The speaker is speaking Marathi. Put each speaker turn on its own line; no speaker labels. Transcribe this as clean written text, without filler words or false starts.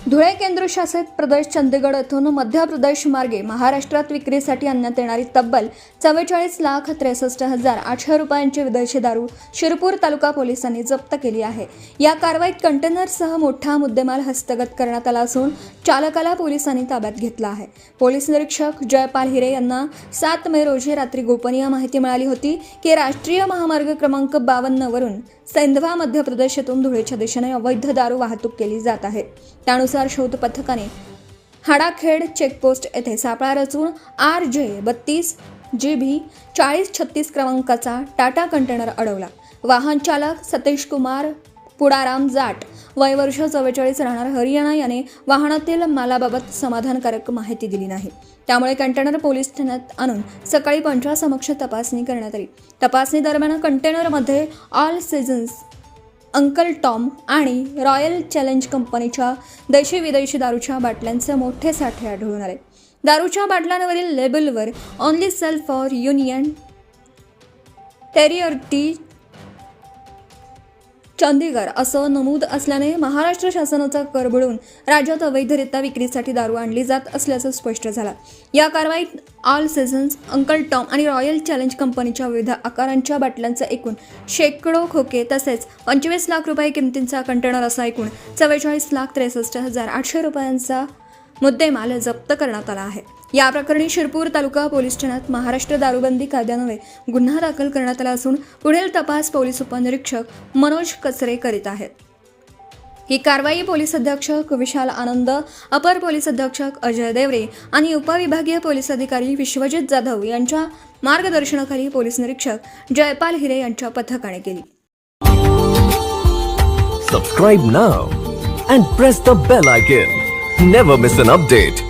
धुळे केंद्रशासित प्रदेश चंदीगड येथून मध्य प्रदेश मार्गे महाराष्ट्रात विक्रीसाठी आणण्यात येणारी तब्बल 44,63,800 रुपयांची विदेशी दारू शिरपूर तालुका पोलिसांनी जप्त केली आहे। या कारवाईत कंटेनरसह मोठा मुद्देमाल हस्तगत करण्यात आला असून चालकाला पोलिसांनी ताब्यात घेतला आहे। पोलीस निरीक्षक जयपाल हिरे यांना 7 मे रोजी रात्री गोपनीय माहिती मिळाली होती की राष्ट्रीय महामार्ग क्रमांक 52 वरून सेंधवा मध्य प्रदेश येथून धुळेच्या दिशेने अवैध दारू वाहतूक केली जात आहे। त्यानुसार शोध पथकाने हाडाखेड चेकपोस्ट येथे सापळा रचून RJ32 GB 4036 क्रमांकाचा टाटा कंटेनर अडवला। वाहन चालक सतीश कुमार पुडाराम जाट वय वर्ष 44 राहणार हरियाणा याने वाहनातील मालाबाबत समाधानकारक माहिती दिली नाही। त्यामुळे कंटेनर पोलीस ठाण्यात आणून सकाळी पंचासमक्ष तपासणी करण्यात आली। तपासणी दरम्यान कंटेनरमध्ये ऑल सीझन्स, अंकल टॉम आणि रॉयल चॅलेंज कंपनीच्या देशी विदेशी दारूच्या बाटल्यांचे मोठे साठे आढळून आले। दारूच्या बाटल्यांवरील लेबलवर only sale for union territory Chandigarh असं नमूद असल्याने महाराष्ट्र शासनाचा कर बुडवून राज्यात अवैधरित्या विक्रीसाठी दारू आणली जात असल्याचं स्पष्ट झालं। या कारवाईत ऑल सीझन्स, अंकल टॉम आणि रॉयल चॅलेंज कंपनीच्या विविध आकारांच्या बाटल्यांचे एकूण शेकडो खोके तसेच 25 लाख रुपये किमतीचा कंटेनर असा एकूण 44,63,800 रुपयांचा मुद्देमाल जप्त करण्यात आला आहे। या प्रकरणी शिरपूर तालुका पोलीस ठाण्यात महाराष्ट्र दारूबंदी कायद्यान्वये गुन्हा दाखल करण्यात आला असून पुढील तपास पोलीस उपनिरीक्षक मनोज कचरे करीत आहेत। ही कारवाई पोलीस अधीक्षक विशाल आनंद, अपर पोलीस अधीक्षक अजय देवरे आणि उपविभागीय पोलीस अधिकारी विश्वजित जाधव यांच्या मार्गदर्शनाखाली पोलीस निरीक्षक जयपाल हिरे यांच्या पथकाने केली।
Subscribe now and press the bell icon. Never miss an update.